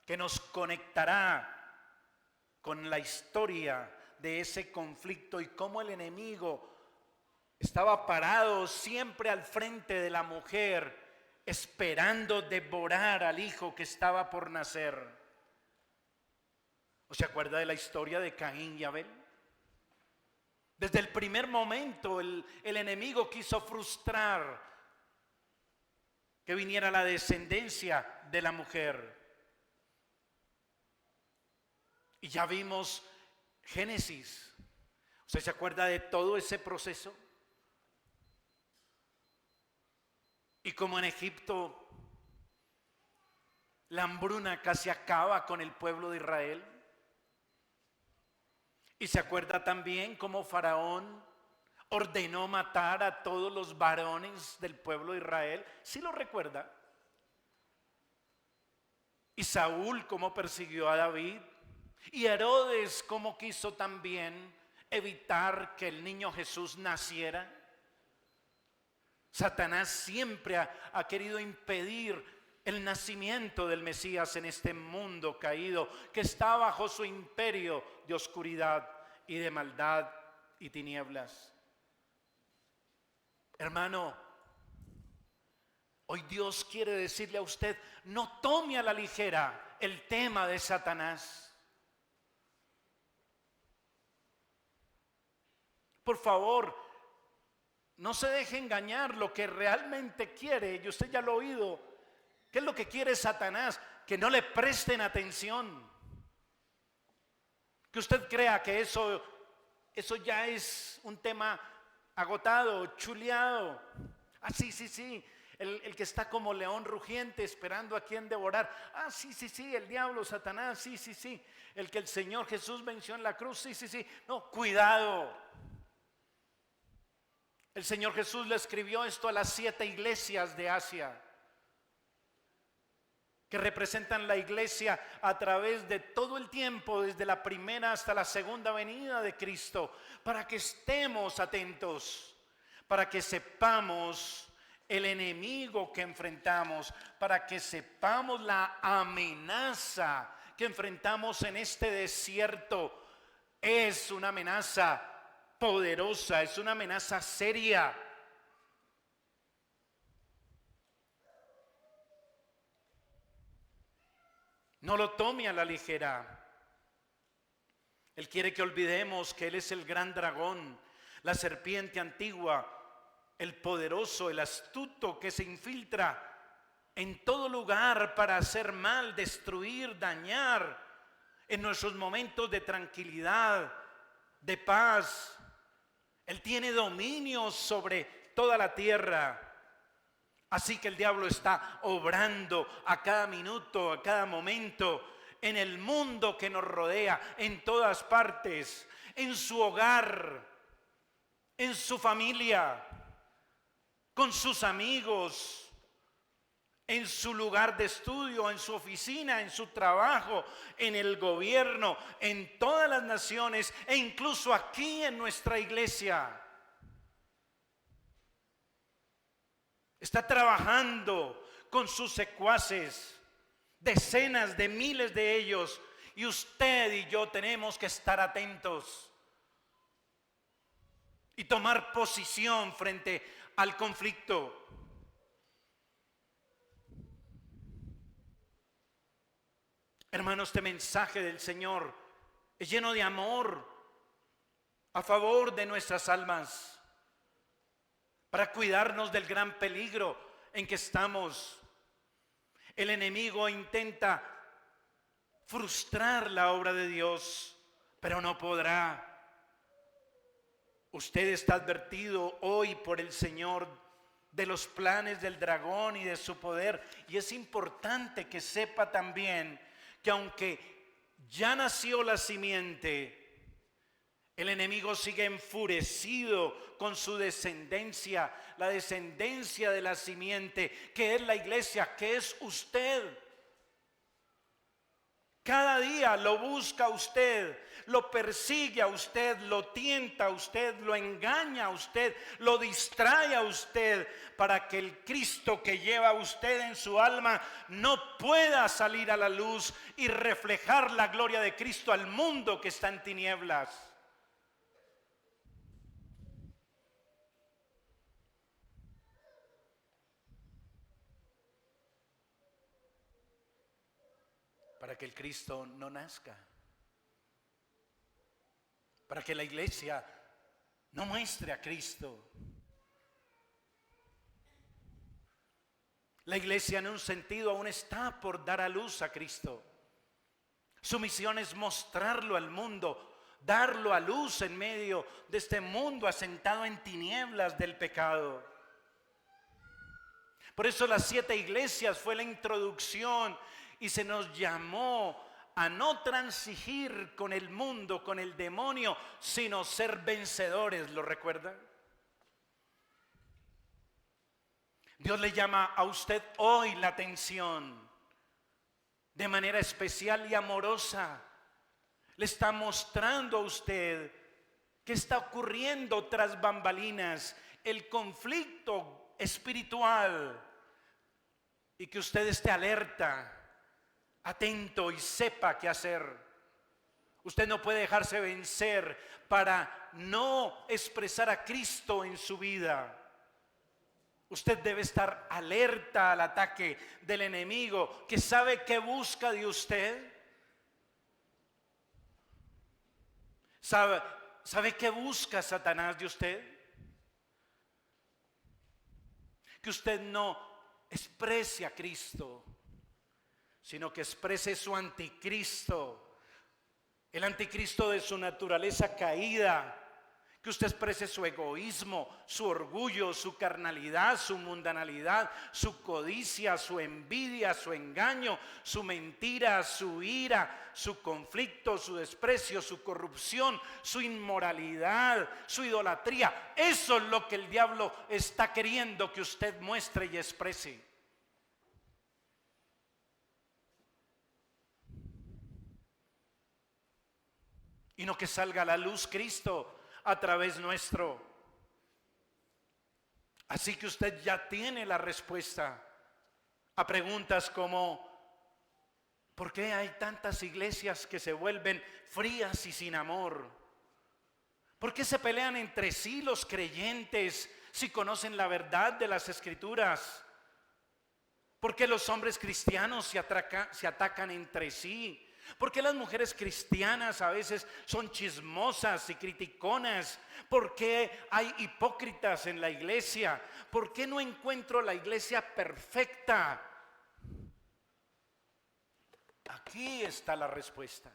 Speaker 1: que nos conectará con la historia de ese conflicto y cómo el enemigo estaba parado siempre al frente de la mujer, esperando devorar al hijo que estaba por nacer. ¿O se acuerda de la historia de Caín y Abel? Desde el primer momento el enemigo quiso frustrar que viniera la descendencia de la mujer. Y ya vimos Génesis. ¿Usted se acuerda de todo ese proceso? Y como en Egipto la hambruna casi acaba con el pueblo de Israel. Y se acuerda también cómo Faraón ordenó matar a todos los varones del pueblo de Israel. ¿Sí lo recuerda? Y Saúl cómo persiguió a David. Y Herodes cómo quiso también evitar que el niño Jesús naciera. Satanás siempre ha querido impedir el nacimiento del Mesías en este mundo caído que está bajo su imperio de oscuridad y de maldad y tinieblas. Hermano, hoy Dios quiere decirle a usted, no tome a la ligera el tema de Satanás. Por favor, no se deje engañar. Lo que realmente quiere, y usted ya lo ha oído, ¿qué es lo que quiere Satanás? Que no le presten atención. Que usted crea que eso ya es un tema agotado, chuleado. Ah, sí. El que está como león rugiente esperando a quien devorar. Ah, sí, el diablo, Satanás, sí. El que el Señor Jesús venció en la cruz, sí. No, cuidado. El Señor Jesús le escribió esto a las 7 iglesias de Asia, que representan la iglesia a través de todo el tiempo, desde la primera hasta la segunda venida de Cristo, para que estemos atentos, para que sepamos el enemigo que enfrentamos, para que sepamos la amenaza que enfrentamos en este desierto. Es una amenaza poderosa, es una amenaza seria. No lo tome a la ligera. Él quiere que olvidemos que Él es el gran dragón, la serpiente antigua, el poderoso, el astuto que se infiltra en todo lugar para hacer mal, destruir, dañar en nuestros momentos de tranquilidad, de paz. Él tiene dominio sobre toda la tierra. Así que el diablo está obrando a cada minuto, a cada momento, en el mundo que nos rodea, en todas partes, en su hogar, en su familia, con sus amigos, en su lugar de estudio, en su oficina, en su trabajo, en el gobierno, en todas las naciones e incluso aquí en nuestra iglesia. Está trabajando con sus secuaces, decenas de miles de ellos, y usted y yo tenemos que estar atentos y tomar posición frente al conflicto. Hermanos, este mensaje del Señor es lleno de amor a favor de nuestras almas, para cuidarnos del gran peligro en que estamos. El enemigo intenta frustrar la obra de Dios, pero no podrá. Usted está advertido hoy por el Señor de los planes del dragón y de su poder. Y es importante que sepa también que aunque ya nació la simiente, el enemigo sigue enfurecido con su descendencia, la descendencia de la simiente, que es la iglesia, que es usted. Cada día lo busca a usted, lo persigue a usted, lo tienta a usted, lo engaña a usted, lo distrae a usted, para que el Cristo que lleva a usted en su alma no pueda salir a la luz y reflejar la gloria de Cristo al mundo que está en tinieblas. Para que el Cristo no nazca, para que la iglesia no muestre a Cristo. La iglesia en un sentido aún está por dar a luz a Cristo. Su misión es mostrarlo al mundo, darlo a luz en medio de este mundo asentado en tinieblas del pecado. Por eso las 7 iglesias fue la introducción y se nos llamó a no transigir con el mundo, con el demonio, sino ser vencedores. ¿Lo recuerda? Dios le llama a usted hoy la atención de manera especial y amorosa. Le está mostrando a usted qué está ocurriendo tras bambalinas, el conflicto espiritual, y que usted esté alerta, atento y sepa qué hacer. Usted no puede dejarse vencer para no expresar a Cristo en su vida. Usted debe estar alerta al ataque del enemigo, que sabe que busca de usted. ¿Sabe qué busca Satanás de usted? Que usted no exprese a Cristo, sino que exprese su anticristo, el anticristo de su naturaleza caída. Que usted exprese su egoísmo, su orgullo, su carnalidad, su mundanalidad, su codicia, su envidia, su engaño, su mentira, su ira, su conflicto, su desprecio, su corrupción, su inmoralidad, su idolatría. Eso es lo que el diablo está queriendo que usted muestre y exprese. Y no que salga a la luz Cristo a través nuestro. Así que usted ya tiene la respuesta a preguntas como: ¿por qué hay tantas iglesias que se vuelven frías y sin amor? ¿Por qué se pelean entre sí los creyentes si conocen la verdad de las Escrituras? ¿Por qué los hombres cristianos se atacan entre sí? ¿Por qué las mujeres cristianas a veces son chismosas y criticonas? ¿Por qué hay hipócritas en la iglesia? ¿Por qué no encuentro la iglesia perfecta? Aquí está la respuesta.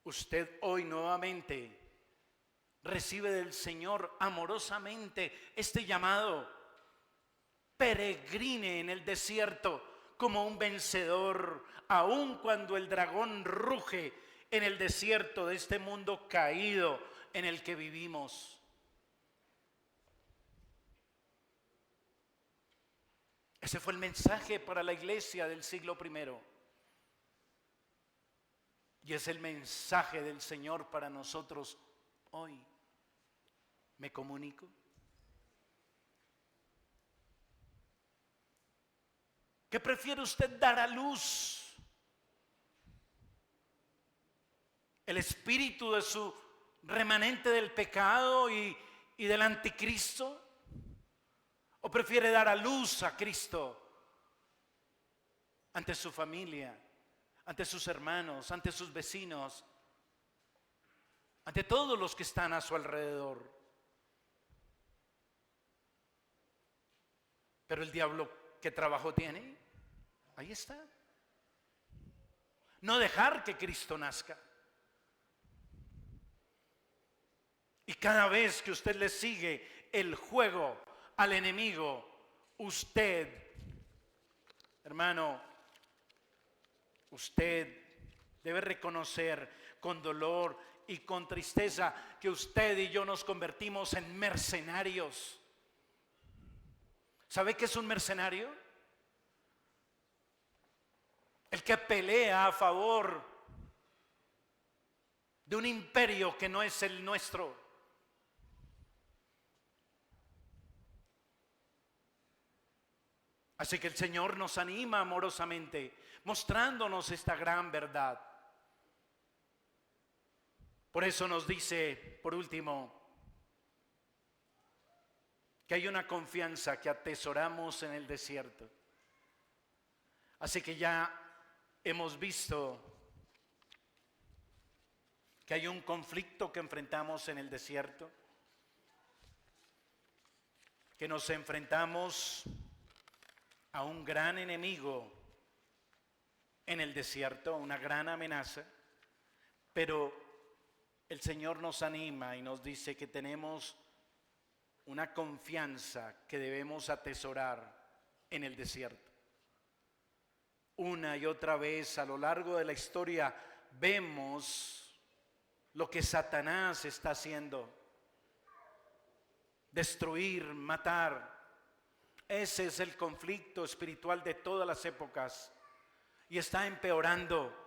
Speaker 1: Usted hoy nuevamente recibe del Señor amorosamente este llamado: peregrine en el desierto como un vencedor, aun cuando el dragón ruge en el desierto de este mundo caído en el que vivimos. Ese fue el mensaje para la iglesia del siglo I. Y es el mensaje del Señor para nosotros hoy. ¿Me comunico? ¿Qué prefiere usted dar a luz? ¿El espíritu de su remanente del pecado y del anticristo? ¿O prefiere dar a luz a Cristo ante su familia, ante sus hermanos, ante sus vecinos, ante todos los que están a su alrededor? Pero el diablo, ¿qué trabajo tiene? Ahí está. no dejar que Cristo nazca. Y cada vez que usted le sigue el juego al enemigo, usted, hermano, usted debe reconocer con dolor y con tristeza que usted y yo nos convertimos en mercenarios. ¿Sabe qué es un mercenario? El que pelea a favor de un imperio que no es el nuestro. Así que el Señor nos anima amorosamente, mostrándonos esta gran verdad. Por eso nos dice, por último, que hay una confianza que atesoramos en el desierto. Así que ya hemos visto que hay un conflicto que enfrentamos en el desierto, que nos enfrentamos a un gran enemigo en el desierto, una gran amenaza, pero el Señor nos anima y nos dice que tenemos una confianza que debemos atesorar en el desierto. Una y otra vez a lo largo de la historia vemos lo que Satanás está haciendo: destruir, matar. Ese es el conflicto espiritual de todas las épocas y está empeorando.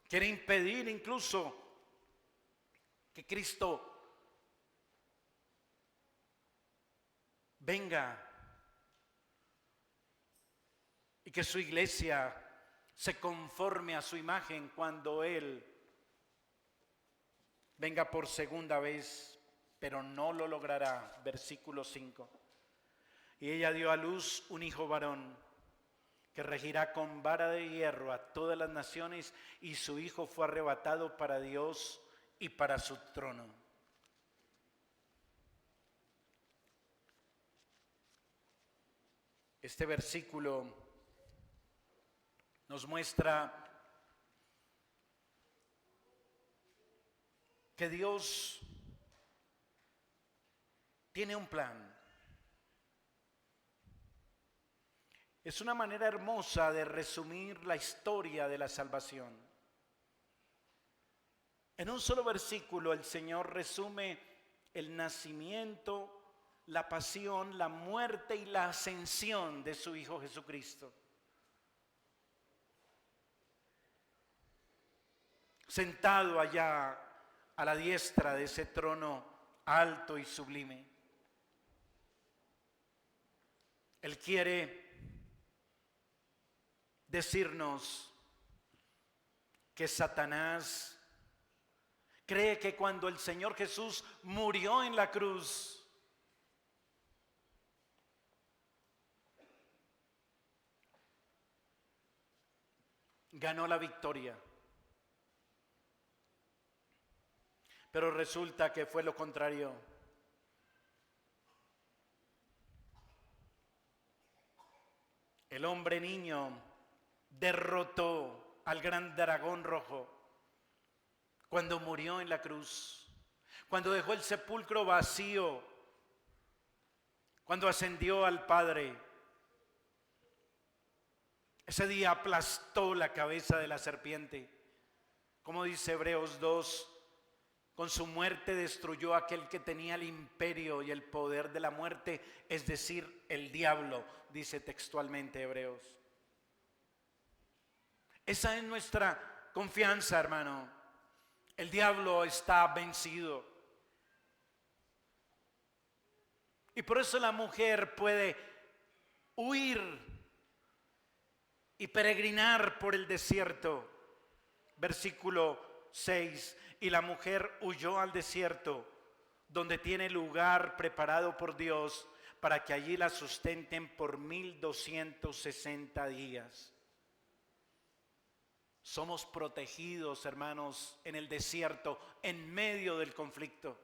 Speaker 1: Quiere impedir incluso que Cristo venga y que su iglesia se conforme a su imagen cuando Él venga por segunda vez. Pero no lo logrará. Versículo 5. Y ella dio a luz un hijo varón, que regirá con vara de hierro a todas las naciones, y su hijo fue arrebatado para Dios y para su trono. Este versículo nos muestra que Dios tiene un plan. Es una manera hermosa de resumir la historia de la salvación. En un solo versículo el Señor resume el nacimiento, la pasión, la muerte y la ascensión de su Hijo Jesucristo. Sentado allá a la diestra de ese trono alto y sublime, Él quiere decirnos que Satanás cree que cuando el Señor Jesús murió en la cruz, ganó la victoria. Pero resulta que fue lo contrario. El hombre niño derrotó al gran dragón rojo cuando murió en la cruz, cuando dejó el sepulcro vacío, cuando ascendió al Padre. Ese día aplastó la cabeza de la serpiente. Como dice Hebreos 2, con su muerte destruyó a aquel que tenía el imperio y el poder de la muerte, es decir, el diablo, dice textualmente Hebreos. Esa es nuestra confianza, hermano. El diablo está vencido. Y por eso la mujer puede huir y peregrinar por el desierto. Versículo 6. Y la mujer huyó al desierto, donde tiene lugar preparado por Dios para que allí la sustenten por 1260 días. Somos protegidos, hermanos, en el desierto, en medio del conflicto.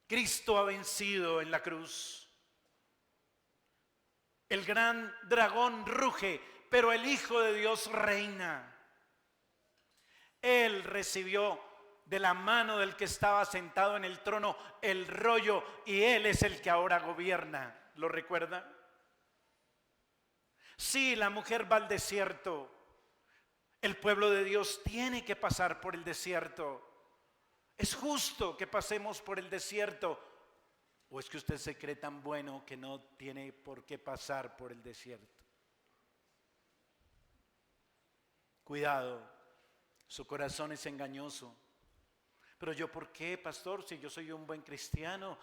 Speaker 1: Cristo ha vencido en la cruz. El gran dragón ruge, pero el Hijo de Dios reina. Él recibió de la mano del que estaba sentado en el trono el rollo y Él es el que ahora gobierna. ¿Lo recuerda? Sí, la mujer va al desierto. El pueblo de Dios tiene que pasar por el desierto. Es justo que pasemos por el desierto. ¿O es que usted se cree tan bueno que no tiene por qué pasar por el desierto? Cuidado, su corazón es engañoso. Pero yo, ¿por qué, pastor? Si yo soy un buen cristiano,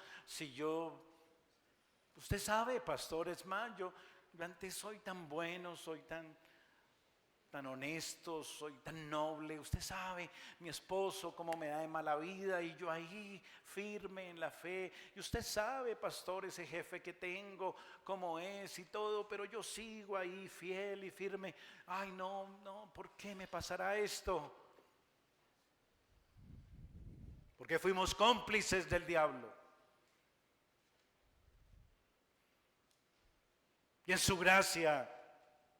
Speaker 1: usted sabe, pastor, es más, yo antes soy tan bueno, soy tan honesto, soy tan noble, usted sabe, mi esposo cómo me da de mala vida y yo ahí firme en la fe, y usted sabe, pastor, ese jefe que tengo, cómo es y todo, pero yo sigo ahí fiel y firme. Ay, no, ¿por qué me pasará esto? Porque fuimos cómplices del diablo. Y en su gracia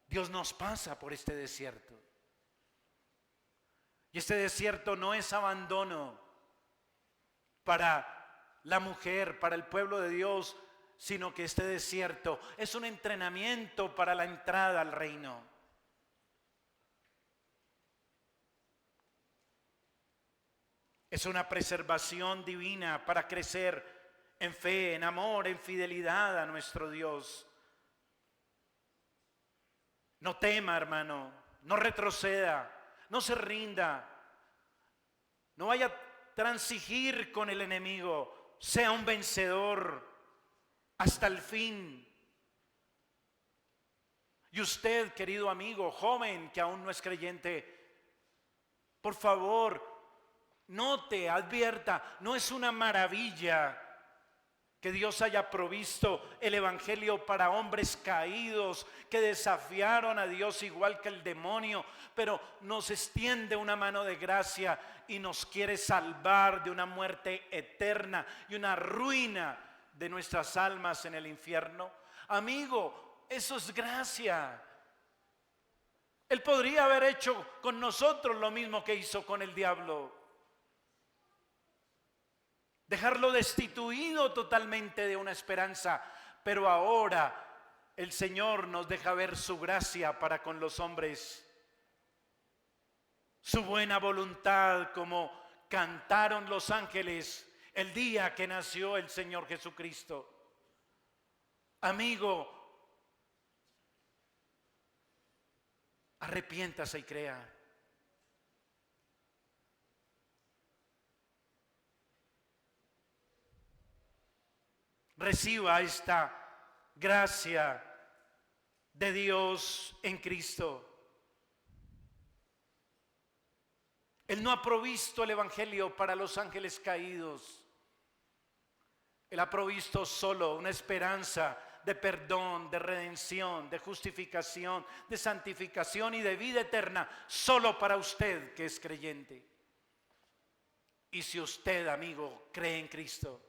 Speaker 1: Dios nos pasa por este desierto. Y este desierto no es abandono para la mujer, para el pueblo de Dios, sino que este desierto es un entrenamiento para la entrada al reino. Es una preservación divina para crecer en fe, en amor, en fidelidad a nuestro Dios. No tema, hermano, no retroceda, no se rinda, no vaya a transigir con el enemigo, sea un vencedor hasta el fin. Y usted, querido amigo, joven que aún no es creyente, por favor, note, advierta, no es una maravilla que Dios haya provisto el evangelio para hombres caídos que desafiaron a Dios igual que el demonio, pero nos extiende una mano de gracia y nos quiere salvar de una muerte eterna y una ruina de nuestras almas en el infierno. Amigo, eso es gracia. Él podría haber hecho con nosotros lo mismo que hizo con el diablo. Dejarlo destituido totalmente de una esperanza, pero ahora el Señor nos deja ver su gracia para con los hombres, su buena voluntad, como cantaron los ángeles el día que nació el Señor Jesucristo. Amigo, arrepiéntase y crea. Reciba esta gracia de Dios en Cristo. Él no ha provisto el evangelio para los ángeles caídos. Él ha provisto solo una esperanza de perdón, de redención, de justificación, de santificación y de vida eterna, solo para usted que es creyente. Y si usted, amigo, cree en Cristo,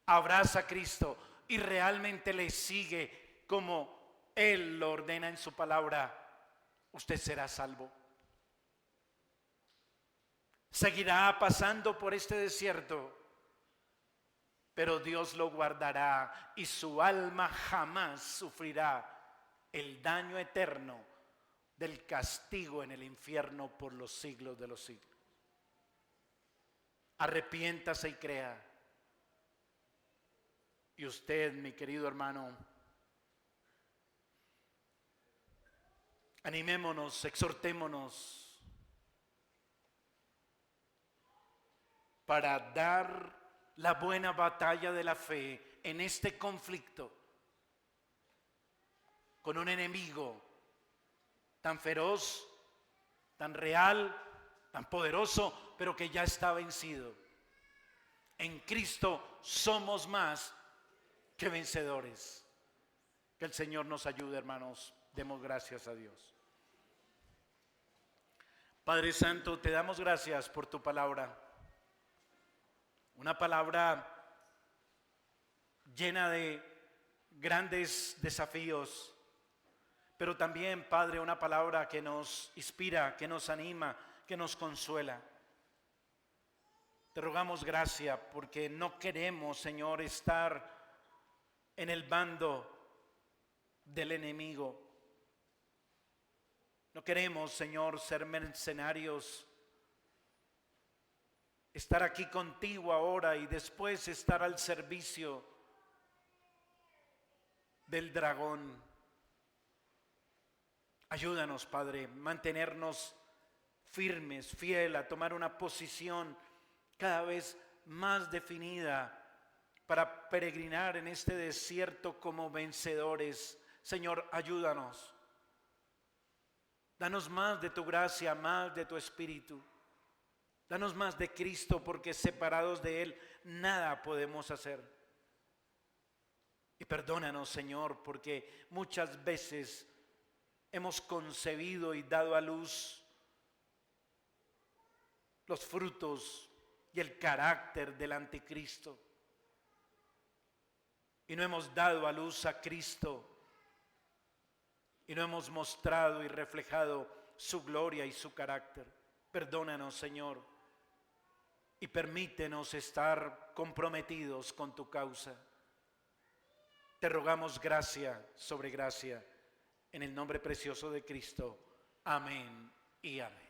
Speaker 1: abraza a Cristo y realmente le sigue como Él lo ordena en su palabra, usted será salvo. Seguirá pasando por este desierto, pero Dios lo guardará y su alma jamás sufrirá el daño eterno del castigo en el infierno por los siglos de los siglos. Arrepiéntase y crea. Y usted, mi querido hermano, animémonos, exhortémonos para dar la buena batalla de la fe en este conflicto con un enemigo tan feroz, tan real, tan poderoso, pero que ya está vencido. En Cristo somos más que vencedores. Que el Señor nos ayude, hermanos. Demos gracias a Dios. Padre Santo, te damos gracias por tu palabra. Una palabra llena de grandes desafíos, pero también, Padre, una palabra que nos inspira, que nos anima, que nos consuela. Te rogamos gracia porque no queremos, Señor, estar en el bando del enemigo. No queremos, Señor, ser mercenarios, estar aquí contigo ahora y después estar al servicio del dragón. Ayúdanos, Padre, mantenernos firmes, fiel, a tomar una posición cada vez más definida para peregrinar en este desierto como vencedores. Señor, ayúdanos. Danos más de tu gracia, más de tu Espíritu. Danos más de Cristo, porque separados de Él nada podemos hacer. Y perdónanos, Señor, porque muchas veces hemos concebido y dado a luz los frutos y el carácter del anticristo. Y no hemos dado a luz a Cristo. Y no hemos mostrado y reflejado su gloria y su carácter. Perdónanos, Señor, y permítenos estar comprometidos con tu causa. Te rogamos gracia sobre gracia, en el nombre precioso de Cristo. Amén y amén.